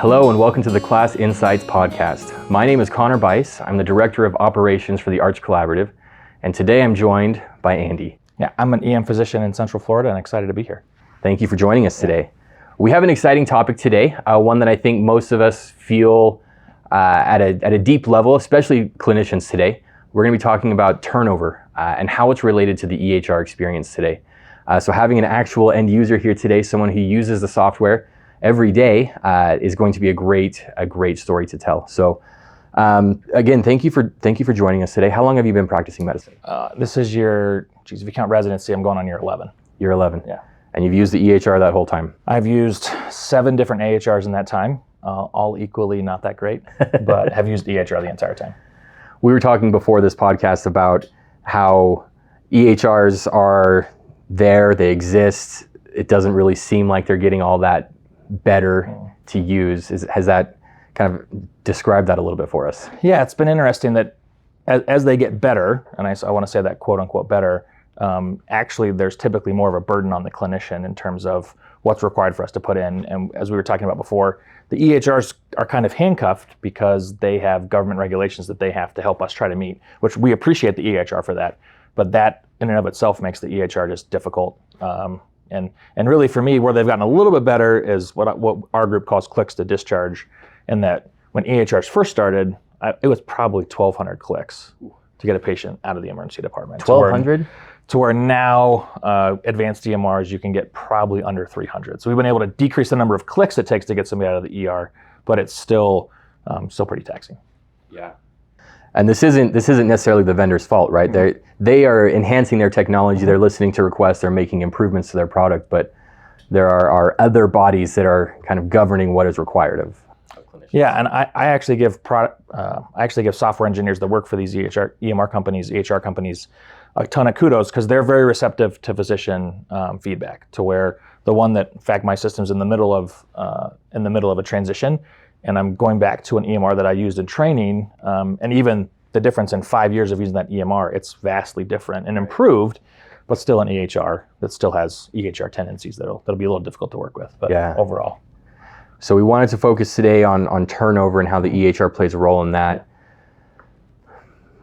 Hello and welcome to the KLAS Insights podcast. My name is Connor Bice. I'm the Director of Operations for the Arch Collaborative, and today I'm joined by Andy. Yeah, I'm an EM physician in Central Florida and excited to be here. Thank you for joining us today. We have an exciting topic today, one that I think most of us feel at a deep level, especially clinicians today. We're going to be talking about turnover and how it's related to the EHR experience today. So having an actual end user here today, someone who uses the software every day, is going to be a great story to tell. So again, thank you for joining us today. How long have you been practicing medicine? This is if you count residency, I'm going on year 11. Year 11. Yeah. And you've used the EHR that whole time? I've used 7 different AHRs in that time, all equally not that great, but have used EHR the entire time. We were talking before this podcast about how EHRs are there, they exist. It doesn't really seem like they're getting all that better to use. Has that kind of described that a little bit for us? Yeah, it's been interesting that as they get better, and I want to say that quote unquote better, actually there's typically more of a burden on the clinician in terms of what's required for us to put in. And as we were talking about before, the EHRs are kind of handcuffed because they have government regulations that they have to help us try to meet, which we appreciate the EHR for that. But that in and of itself makes the EHR just difficult. And really for me, where they've gotten a little bit better is what our group calls clicks to discharge, in that when EHRs first started, it was probably 1,200 clicks to get a patient out of the emergency department. 1,200? To where now, advanced EMRs, you can get probably under 300. So we've been able to decrease the number of clicks it takes to get somebody out of the ER, but it's still pretty taxing. Yeah. And this isn't necessarily the vendor's fault, right? Mm-hmm. They are enhancing their technology, mm-hmm. They're listening to requests, they're making improvements to their product, but there are other bodies that are kind of governing what is required of clinicians. Yeah, and I actually give software engineers that work for these EMR companies, EHR companies, a ton of kudos, because they're very receptive to physician feedback. To where the one that, in fact, my system's in the middle of a transition, and I'm going back to an EMR that I used in training, and even the difference in 5 years of using that EMR, it's vastly different and improved, but still an EHR that still has EHR tendencies that'll be a little difficult to work with. But yeah. Overall. So we wanted to focus today on turnover and how the EHR plays a role in that.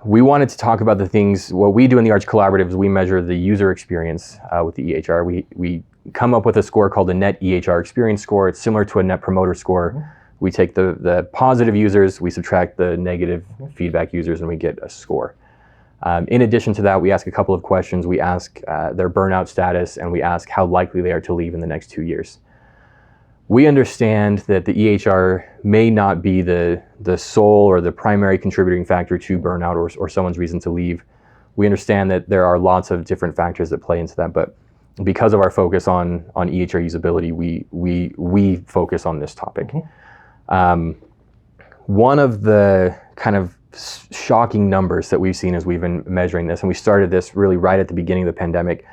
We wanted to talk about the things, what we do in the Arch Collaborative is we measure the user experience with the EHR. We come up with a score called the Net EHR Experience Score. It's similar to a Net Promoter Score. Mm-hmm. We take the positive users, we subtract the negative feedback users, and we get a score. In addition to that, we ask a couple of questions. We ask their burnout status, and we ask how likely they are to leave in the next 2 years. We understand that the EHR may not be the sole or the primary contributing factor to burnout or someone's reason to leave. We understand that there are lots of different factors that play into that, but because of our focus on EHR usability, we focus on this topic. Mm-hmm. One of the kind of shocking numbers that we've seen as we've been measuring this, and we started this really right at the beginning of the pandemic,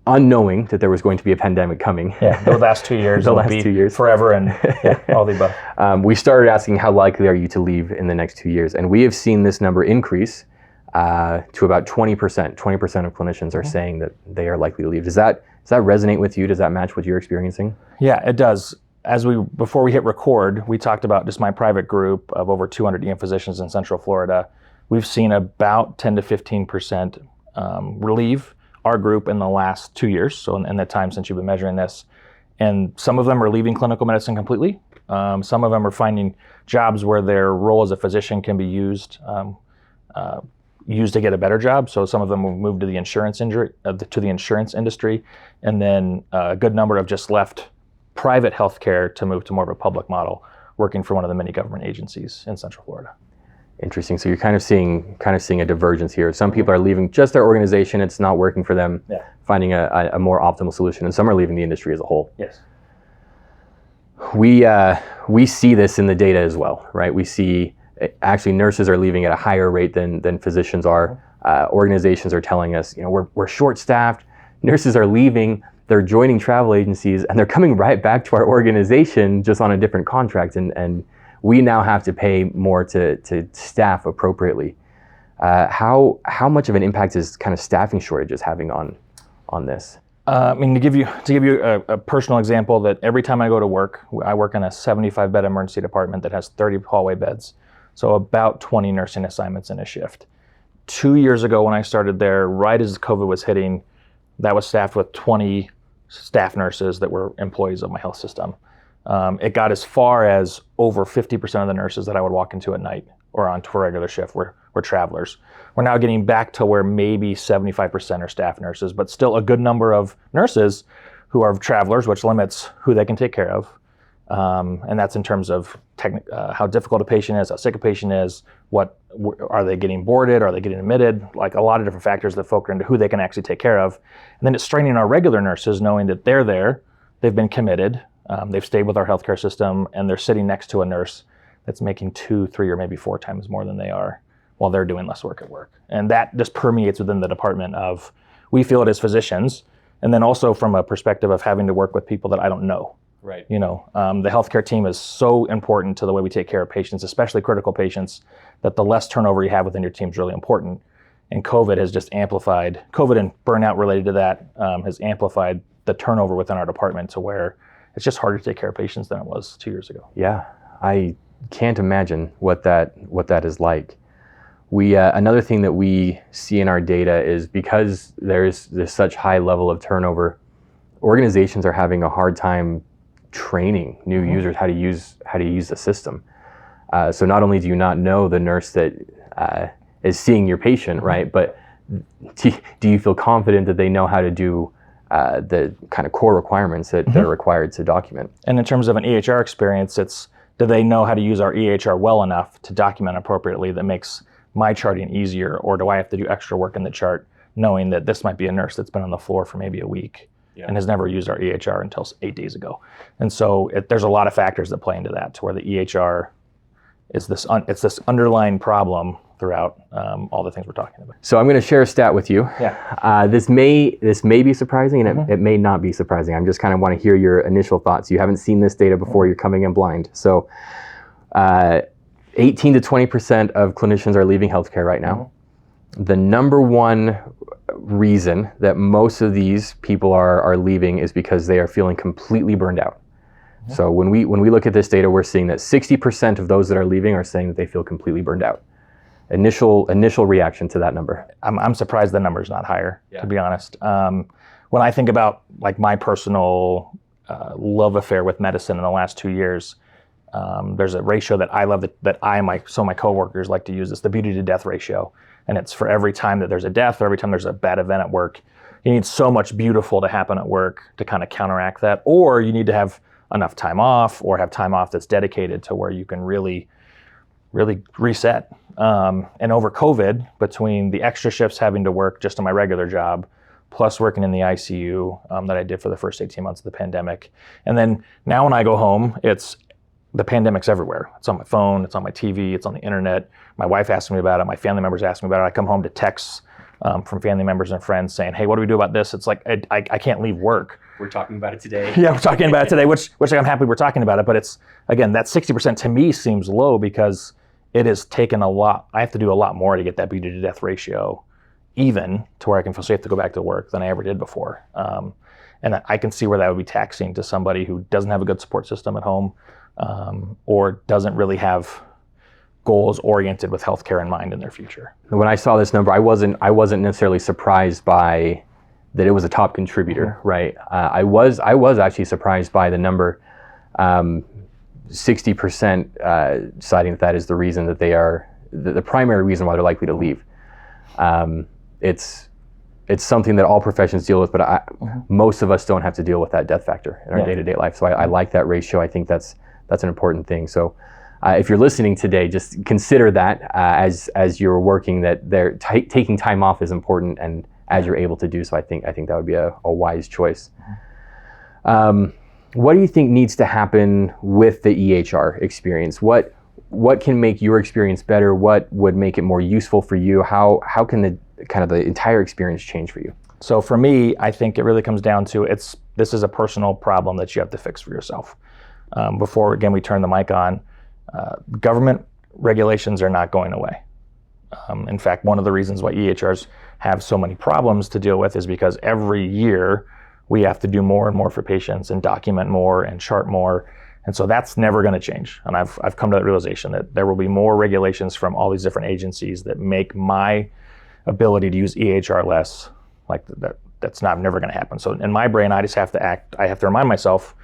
unknowing that there was going to be a pandemic coming. Yeah, the last 2 years. The last 2 years. Forever and all the above. We started asking how likely are you to leave in the next 2 years, and we have seen this number increase to about 20%. 20% of clinicians are mm-hmm. saying that they are likely to leave. Does that resonate with you? Does that match what you're experiencing? Yeah, it does. Before we hit record, we talked about just my private group of over 200 EM physicians in Central Florida. We've seen about 10 to 15% relieve our group in the last 2 years, so in the time since you've been measuring this. And some of them are leaving clinical medicine completely. Some of them are finding jobs where their role as a physician can be used to get a better job. So some of them will move to the insurance industry, and then a good number have just left private healthcare to move to more of a public model, working for one of the many government agencies in Central Florida. Interesting. So you're kind of seeing a divergence here. Some people are leaving just their organization; it's not working for them. Yeah. Finding a more optimal solution, and some are leaving the industry as a whole. Yes. We see this in the data as well, right? We see actually nurses are leaving at a higher rate than physicians are. Organizations are telling us, we're short-staffed. Nurses are leaving. They're joining travel agencies, and they're coming right back to our organization just on a different contract, and we now have to pay more to staff appropriately. How much of an impact is kind of staffing shortages having on this? To give you a personal example, that every time I go to work, I work in a 75-bed emergency department that has 30 hallway beds, so about 20 nursing assignments in a shift. 2 years ago when I started there, right as COVID was hitting, that was staffed with 20 staff nurses that were employees of my health system. It got as far as over 50% of the nurses that I would walk into at night or on to a regular shift were travelers. We're now getting back to where maybe 75% are staff nurses, but still a good number of nurses who are travelers, which limits who they can take care of. And that's in terms of how difficult a patient is, how sick a patient is, are they getting boarded, are they getting admitted, like a lot of different factors that filter into who they can actually take care of. And then it's training our regular nurses knowing that they're there, they've been committed, they've stayed with our healthcare system, and they're sitting next to a nurse that's making 2, 3, or maybe 4 times more than they are while they're doing less work at work. And that just permeates within the department of, we feel it as physicians, and then also from a perspective of having to work with people that I don't know. Right. The healthcare team is so important to the way we take care of patients, especially critical patients, that the less turnover you have within your team is really important. And COVID has just amplified, COVID and burnout related to that has amplified the turnover within our department to where it's just harder to take care of patients than it was 2 years ago. Yeah, I can't imagine what that is like. We another thing that we see in our data is because there's such high level of turnover, organizations are having a hard time training new users how to use the system. So not only do you not know the nurse that is seeing your patient, right, but do you feel confident that they know how to do the kind of core requirements that they're required to document? And in terms of an EHR experience, it's, do they know how to use our EHR well enough to document appropriately that makes my charting easier, or do I have to do extra work in the chart knowing that this might be a nurse that's been on the floor for maybe a week and has never used our EHR until 8 days ago? And so there's a lot of factors that play into that, to where the EHR is this underlying problem throughout all the things we're talking about. So I'm going to share a stat with you. Yeah. This may be surprising, and it may not be surprising. I'm just kind of want to hear your initial thoughts. You haven't seen this data before. You're coming in blind. So 18 to 20% of clinicians are leaving healthcare right now. The number one reason that most of these people are leaving is because they are feeling completely burned out. So when we look at this data, we're seeing that 60% of those that are leaving are saying that they feel completely burned out. Initial reaction to that number? I'm surprised the number's not higher, to be honest. When I think about like my personal love affair with medicine in the last 2 years, there's a ratio that I love that my coworkers like to use. It's the beauty to death ratio. And it's for every time that there's a death or every time there's a bad event at work, you need so much beautiful to happen at work to kind of counteract that. Or you need to have enough time off, or have time off that's dedicated to where you can really, really reset. And over COVID, between the extra shifts having to work just on my regular job, plus working in the ICU that I did for the first 18 months of the pandemic. And then now when I go home, the pandemic's everywhere. It's on my phone, it's on my TV, it's on the internet. My wife asks me about it, my family members ask me about it. I come home to texts from family members and friends saying, hey, what do we do about this? It's like, I can't leave work. We're talking about it today. Yeah, we're talking about it today, which I'm happy we're talking about it. But it's, again, that 60% to me seems low because it has taken a lot. I have to do a lot more to get that beauty to death ratio even to where I can feel safe to go back to work than I ever did before. And I can see where that would be taxing to somebody who doesn't have a good support system at home, or doesn't really have goals oriented with healthcare in mind in their future. When I saw this number, I wasn't necessarily surprised by that it was a top contributor, right? I was actually surprised by the number. 60% citing that is the reason that they are the primary reason why they're likely to leave. It's something that all professions deal with, but most of us don't have to deal with that death factor in our day-to-day life. So I like that ratio. I think that's an important thing. So if you're listening today, just consider that as you're working, that they're taking time off is important, and as you're able to do so, I think that would be a wise choice. What do you think needs to happen with the EHR experience? What can make your experience better? What would make it more useful for you? How can the entire experience change for you? So for me, I think it really comes down to this is a personal problem that you have to fix for yourself. Before, again, we turn the mic on, government regulations are not going away. In fact, one of the reasons why EHRs have so many problems to deal with is because every year we have to do more and more for patients and document more and chart more. And so that's never going to change. And I've come to that realization that there will be more regulations from all these different agencies that make my ability to use EHR less. Like that's never going to happen. So in my brain, I just have to remind myself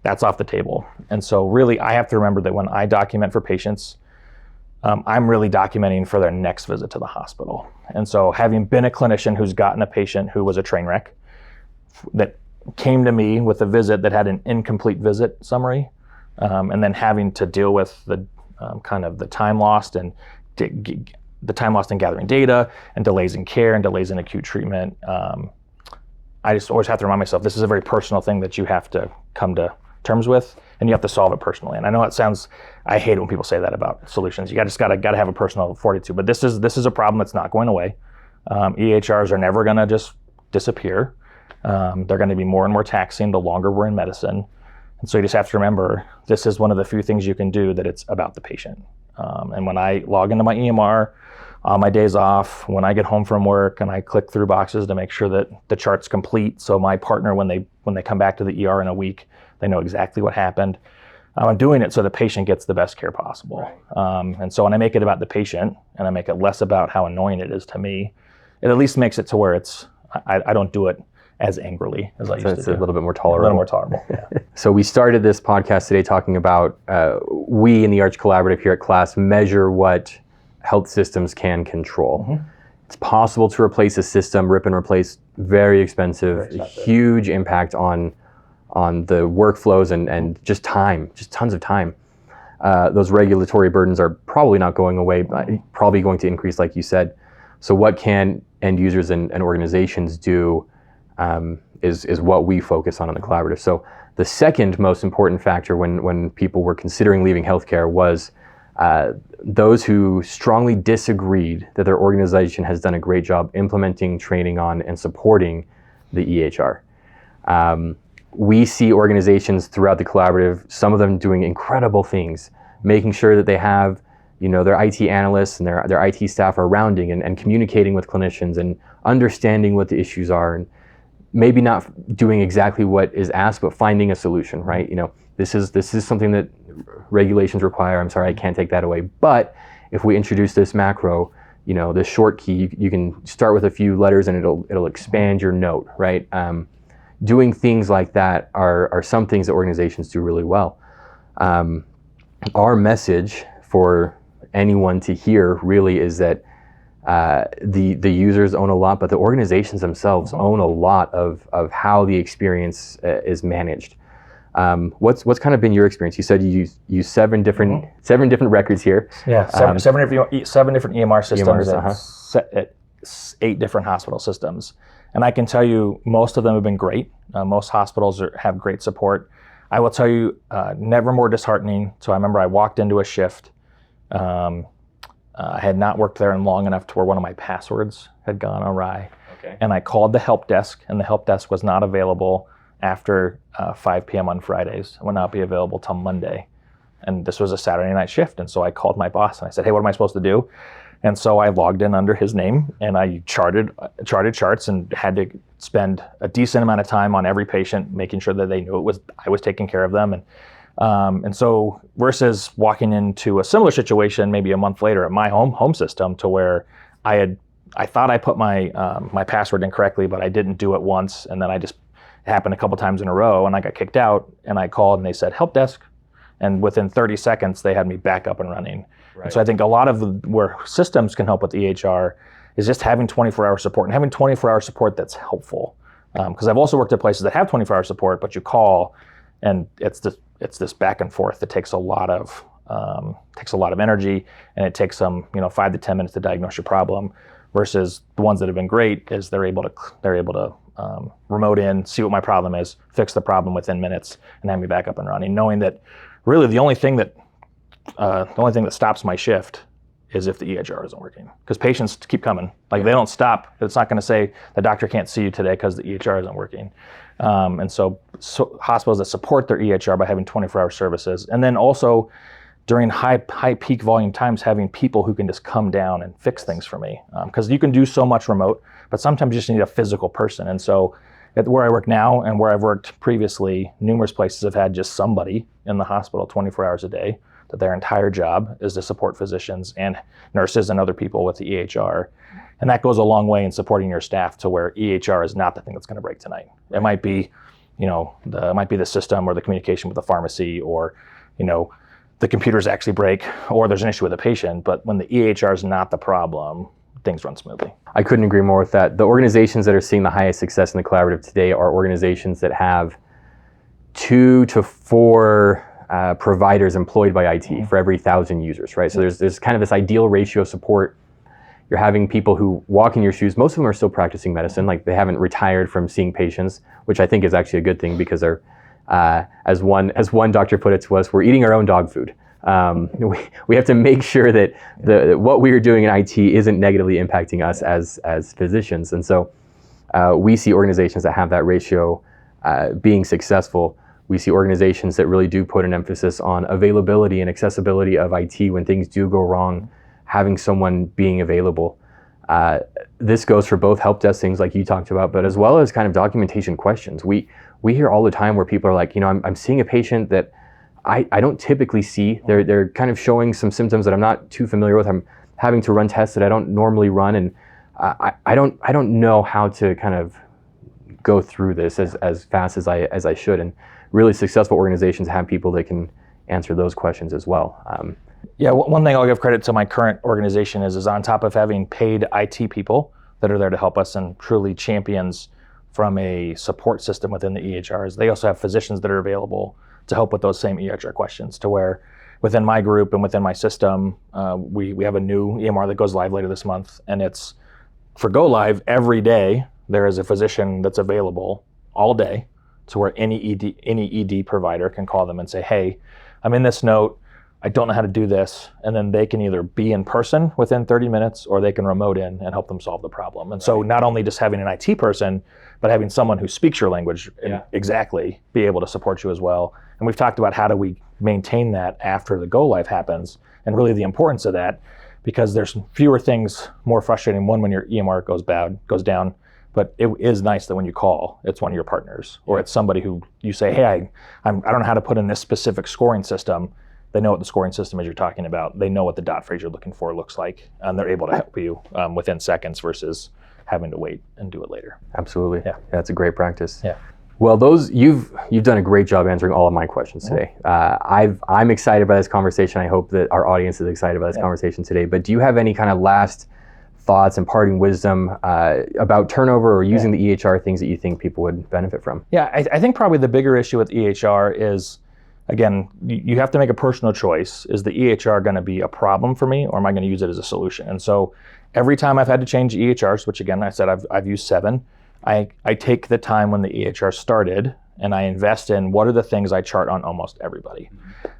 that's off the table. And so really I have to remember that when I document for patients, I'm really documenting for their next visit to the hospital. And so having been a clinician who's gotten a patient who was a train wreck that came to me with a visit that had an incomplete visit summary, and then having to deal with the kind of the time lost in gathering data and delays in care and delays in acute treatment. I just always have to remind myself, this is a very personal thing that you have to come to terms with, and you have to solve it personally. And I know I hate it when people say that about solutions. You just gotta have a personal fortitude, but this is a problem that's not going away. EHRs are never gonna just disappear. They're gonna be more and more taxing the longer we're in medicine. And so you just have to remember, this is one of the few things you can do that it's about the patient. And when I log into my EMR, on my days off, when I get home from work and I click through boxes to make sure that the chart's complete, so my partner, when they come back to the ER in a week, they know exactly what happened. I'm doing it so the patient gets the best care possible. Right. And so when I make it about the patient and I make it less about how annoying it is to me, it at least makes it to where I don't do it as angrily as I used to do. It's a little bit more tolerable. A little more tolerable, yeah. So we started this podcast today talking about we in the Arch Collaborative here at KLAS measure what health systems can control. Mm-hmm. It's possible to replace a system, rip and replace, very expensive, huge impact on the workflows and just time, just tons of time. Those regulatory burdens are probably not going away, but probably going to increase, like you said. So what can end users and organizations do is what we focus on in the collaborative. So the second most important factor when people were considering leaving healthcare was those who strongly disagreed that their organization has done a great job implementing, training on, and supporting the EHR. We see organizations throughout the collaborative, some of them doing incredible things, making sure that they have, their IT analysts and their IT staff are rounding and communicating with clinicians and understanding what the issues are, and maybe not doing exactly what is asked, but finding a solution, right? This is something that regulations require. I'm sorry, I can't take that away. But if we introduce this macro, this short key, you can start with a few letters and it'll expand your note, right? Doing things like that are some things that organizations do really well. Our message for anyone to hear really is that the users own a lot, but the organizations themselves own a lot of how the experience is managed. What's kind of been your experience? You said you use seven different records here. Yeah, seven different EMR systems at 8 different hospital systems. And I can tell you, most of them have been great. Most hospitals have great support. I will tell you, never more disheartening. So I remember I walked into a shift. I had not worked there in long enough to where one of my passwords had gone awry. Okay. And I called the help desk, and the help desk was not available after 5 p.m. on Fridays. It would not be available till Monday. And this was a Saturday night shift. And so I called my boss and I said, hey, what am I supposed to do? And so I logged in under his name and I charted charts and had to spend a decent amount of time on every patient, making sure that they knew I was taking care of them. And so versus walking into a similar situation maybe a month later at my home system, to where I thought I put my password in correctly, but I didn't do it once, and then it happened a couple times in a row, and I got kicked out, and I called and they said help desk, and within 30 seconds they had me back up and running. Right. And so I think a lot of where systems can help with EHR is just having 24-hour support, and having 24-hour support that's helpful. Because I've also worked at places that have 24-hour support, but you call and it's this back and forth that takes a lot of energy, and it takes them 5 to 10 minutes to diagnose your problem. Versus the ones that have been great is they're able to remote in, see what my problem is, fix the problem within minutes, and have me back up and running, knowing that really the only thing that stops my shift is if the EHR isn't working, because patients keep coming. They don't stop. It's not going to say the doctor can't see you today because the EHR isn't working. And so hospitals that support their EHR by having 24-hour services, and then also during high peak volume times, having people who can just come down and fix things for me. Because you can do so much remote, but sometimes you just need a physical person. And so At where I work now and where I've worked previously, numerous places have had just somebody in the hospital 24 hours a day that their entire job is to support physicians and nurses and other people with the EHR. And that goes a long way in supporting your staff to where EHR is not the thing that's going to break tonight. Right. It might be, it might be the system or the communication with the pharmacy, or, the computers actually break, or there's an issue with a patient. But when the EHR is not the problem, things run smoothly. I couldn't agree more with that. The organizations that are seeing the highest success in the collaborative today are organizations that have 2 to 4 providers employed by IT for every 1,000 users, right? So there's kind of this ideal ratio of support. You're having people who walk in your shoes. Most of them are still practicing medicine, like they haven't retired from seeing patients, which I think is actually a good thing, because they're, as one doctor put it to us, we're eating our own dog food. We have to make sure that what we are doing in IT isn't negatively impacting us as physicians. And so we see organizations that have that ratio being successful. We see organizations that really do put an emphasis on availability and accessibility of IT when things do go wrong, having someone being available. This goes for both help desk things like you talked about, but as well as kind of documentation questions. We hear all the time where people are like, I'm seeing a patient that I don't typically see. They're kind of showing some symptoms that I'm not too familiar with. I'm having to run tests that I don't normally run, and I don't know how to kind of go through this as fast as I should. And really successful organizations have people that can answer those questions as well. One thing I'll give credit to my current organization is on top of having paid IT people that are there to help us and truly champions from a support system within the EHRs, they also have physicians that are available to help with those same EHR questions, to where within my group and within my system, we have a new EMR that goes live later this month, and it's for go live every day. There is a physician that's available all day, to where any ED provider can call them and say, hey, I'm in this note, I don't know how to do this, and then they can either be in person within 30 minutes or they can remote in and help them solve the problem. And so not only just having an IT person, but having someone who speaks your language exactly be able to support you as well. And we've talked about how do we maintain that after the go live happens, and really the importance of that, because there's fewer things more frustrating. One, when your EMR goes down, but it is nice that when you call, it's one of your partners, or it's somebody who you say, hey, I don't know how to put in this specific scoring system. They know what the scoring system is you're talking about. They know what the dot phrase you're looking for looks like, and they're able to help you within seconds versus having to wait and do it later. Absolutely. Yeah, that's a great practice. Yeah. Well, you've done a great job answering all of my questions today. I'm excited by this conversation. I hope that our audience is excited by this conversation today. But do you have any kind of last thoughts and parting wisdom about turnover or using the EHR, things that you think people would benefit from? Yeah, I think probably the bigger issue with EHR is, again, you have to make a personal choice. Is the EHR going to be a problem for me, or am I going to use it as a solution? And so every time I've had to change EHRs, which again, I said I've used 7, I take the time when the EHR started and I invest in what are the things I chart on almost everybody.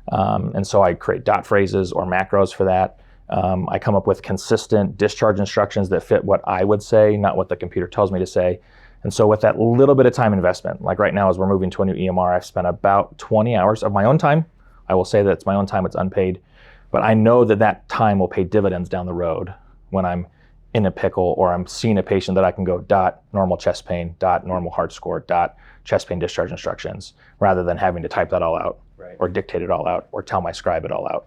And so I create dot phrases or macros for that. I come up with consistent discharge instructions that fit what I would say, not what the computer tells me to say. And so with that little bit of time investment, like right now as we're moving to a new EMR, I've spent about 20 hours of my own time. I will say that it's my own time, it's unpaid, but I know that time will pay dividends down the road when I'm in a pickle or I'm seeing a patient that I can go dot normal chest pain, dot normal heart score, dot chest pain discharge instructions, rather than having to type that all out or dictate it all out or tell my scribe it all out.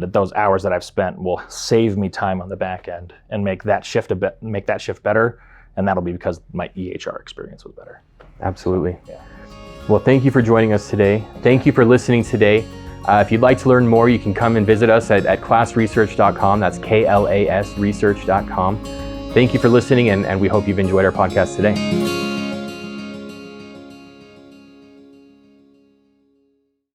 That those hours that I've spent will save me time on the back end and make that shift better. And that'll be because my EHR experience was better. Absolutely. Well, thank you for joining us today. Thank you for listening today. If you'd like to learn more, you can come and visit us at KLASresearch.com. That's KLAS research.com. Thank you for listening, and we hope you've enjoyed our podcast today.